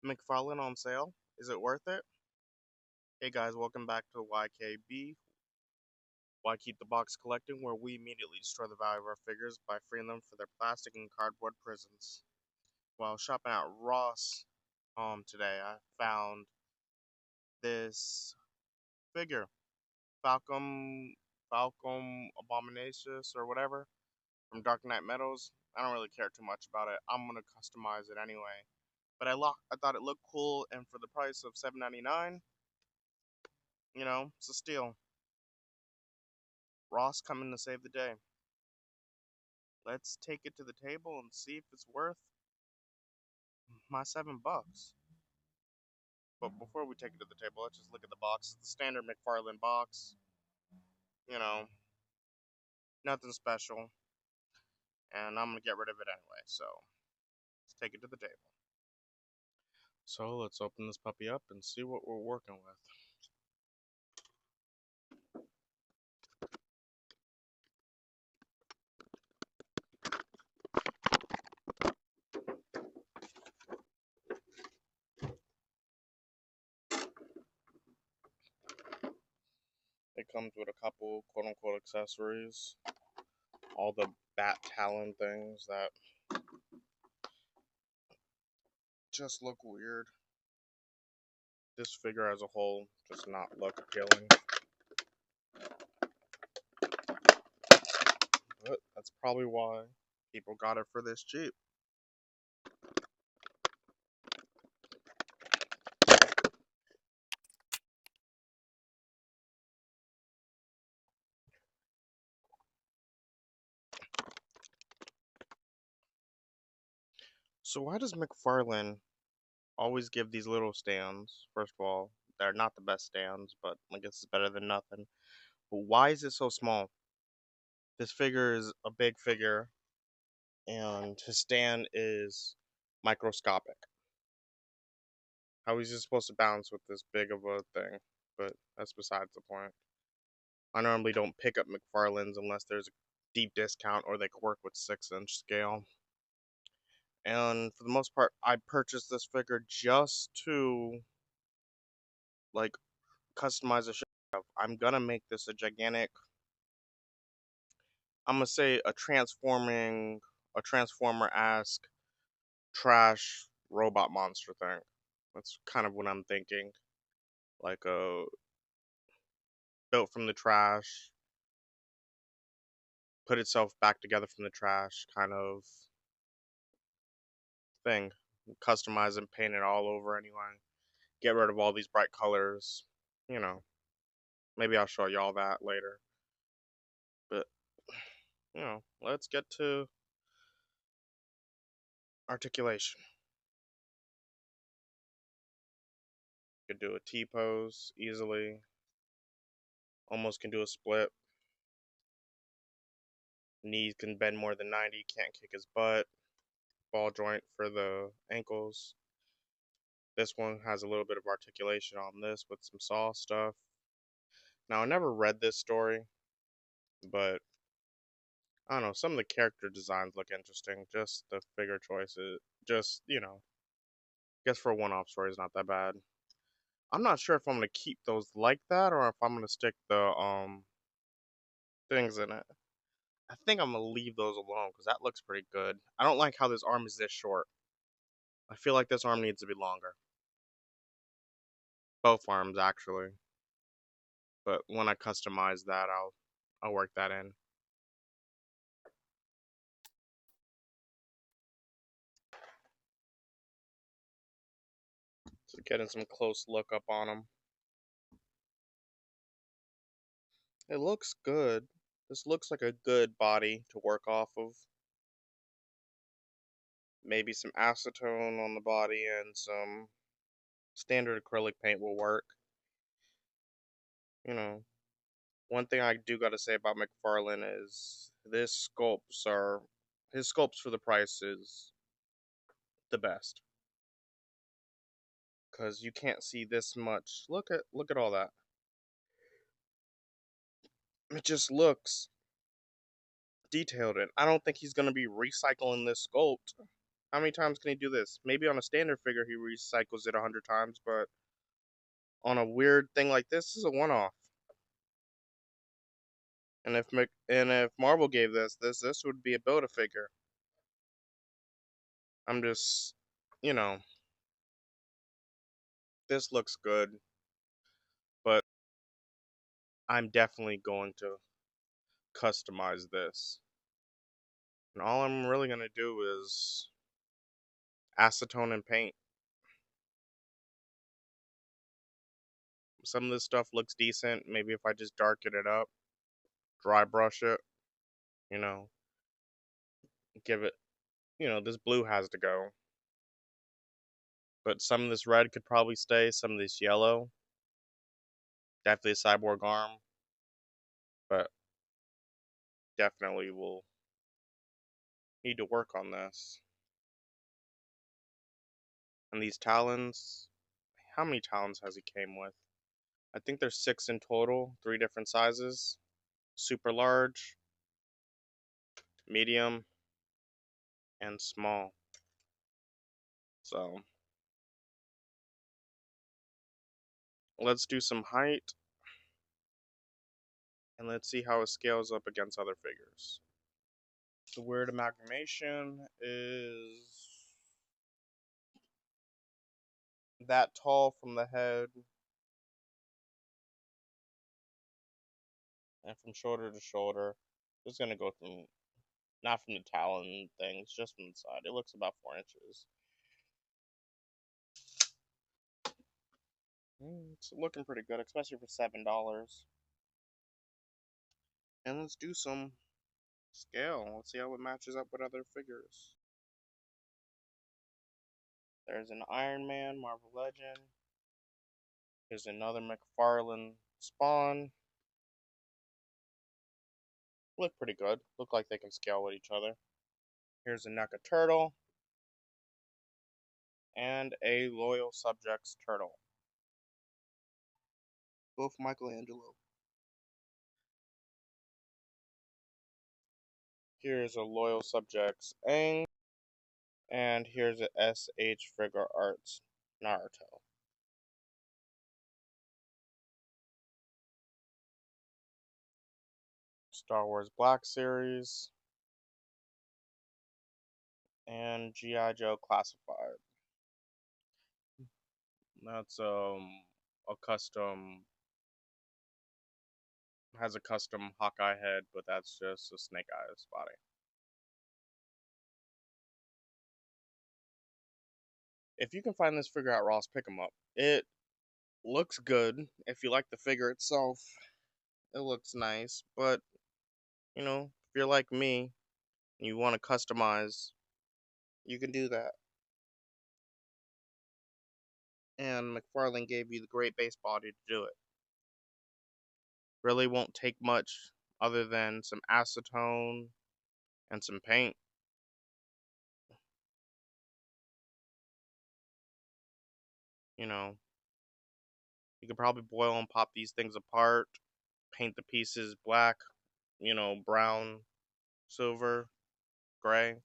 McFarlane on sale? Is it worth it? Hey guys, welcome back to YKB. Why Keep the Box Collecting, where we immediately destroy the value of our figures by freeing them for their plastic and cardboard prisons. While shopping at Ross today, I found this figure, Fulcum Abominus or whatever, from Dark Knight Meadows. I don't really care too much about it. I'm gonna customize it anyway. But I thought it looked cool, and for the price of $7.99, it's a steal. Ross coming to save the day. Let's take it to the table and see if it's worth my $7. But before we take it to the table, let's just look at the box. It's the standard McFarlane box. You know, nothing special. And I'm gonna get rid of it anyway, so let's take it to the table. So let's open this puppy up and see what we're working with. It comes with a couple quote-unquote accessories. All the bat talon things that just look weird. This figure as a whole does not look appealing. But that's probably why people got it for this cheap. So why does McFarlane always give these little stands? First of all, they're not the best stands, but I guess it's better than nothing. But why is it so small? This figure is a big figure, and his stand is microscopic. How is he supposed to balance with this big of a thing? But that's besides the point. I normally don't pick up McFarlane's unless there's a deep discount or they could work with 6-inch scale. And for the most part, I purchased this figure just to like customize a show. I'm gonna make this a gigantic. I'm gonna say a transformer-esque trash robot monster thing. That's kind of what I'm thinking. Like a built from the trash, put itself back together from the trash kind of thing. Customize and paint it all over anyway. Get rid of all these bright colors. You know, maybe I'll show y'all that later. But, let's get to articulation. Could do a T-pose easily. Almost can do a split. Knees can bend more than 90. Can't kick his butt. Ball joint for the ankles. This one has a little bit of articulation on this with some saw stuff. Now, I never read this story, but I don't know. Some of the character designs look interesting. Just the figure choices. Just, I guess for a one-off story is not that bad. I'm not sure if I'm gonna keep those like that or if I'm gonna stick the things in it. I think I'm gonna leave those alone because that looks pretty good. I don't like how this arm is this short. I feel like this arm needs to be longer. Both arms actually. But when I customize that, I'll work that in. So getting some close look up on him. It looks good. This looks like a good body to work off of. Maybe some acetone on the body and some standard acrylic paint will work. One thing I do gotta say about McFarlane is his sculpts for the price is the best. Cause you can't see this much. Look at all that. It just looks detailed, and I don't think he's gonna be recycling this sculpt How many times can he do this? Maybe on a standard figure he recycles it 100 times, but on a weird thing like this is a one-off. And if Marvel gave this would be a Build-A-Figure. I'm just, you know, this looks good, but I'm definitely going to customize this. And all I'm really gonna do is acetone and paint. Some of this stuff looks decent. Maybe if I just darken it up, dry brush it, you know, give it, this blue has to go. But some of this red could probably stay. Some of this yellow, definitely a cyborg arm, but definitely will need to work on this. And these talons, how many talons has he came with? I think there's 6 in total, 3 different sizes. Super large, medium, and small. So let's do some height and let's see how it scales up against other figures. The weird amalgamation is that tall from the head and from shoulder to shoulder. Just gonna go from, not from the talon things, just from the side. It looks about 4 inches. It's looking pretty good, especially for $7. And let's do some scale. Let's see how it matches up with other figures. There's an Iron Man, Marvel Legend. Here's another McFarlane Spawn. Look pretty good. Look like they can scale with each other. Here's a NECA Turtle. And a Loyal Subjects Turtle. Both Michelangelo. Here's a Loyal Subjects Aang. And here's a SH Figure Arts Naruto. Star Wars Black Series. And G.I. Joe Classified. That's a custom, has a custom Hawkeye head, but that's just a Snake Eyes body. If you can find this figure at Ross, pick them up. It looks good. If you like the figure itself, it looks nice. But, if you're like me and you want to customize, you can do that. And McFarlane gave you the great base body to do it. Really won't take much other than some acetone and some paint. You could probably boil and pop these things apart, paint the pieces black, brown, silver, gray.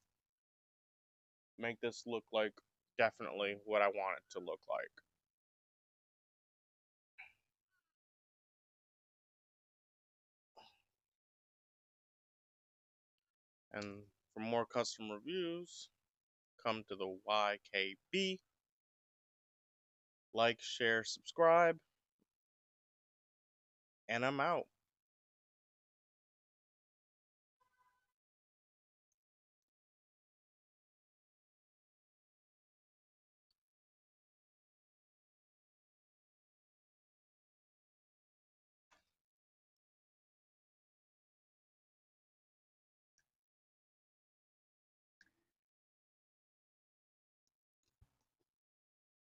Make this look like definitely what I want it to look like. And for more custom reviews, come to the YKB. Like, share, subscribe, and I'm out.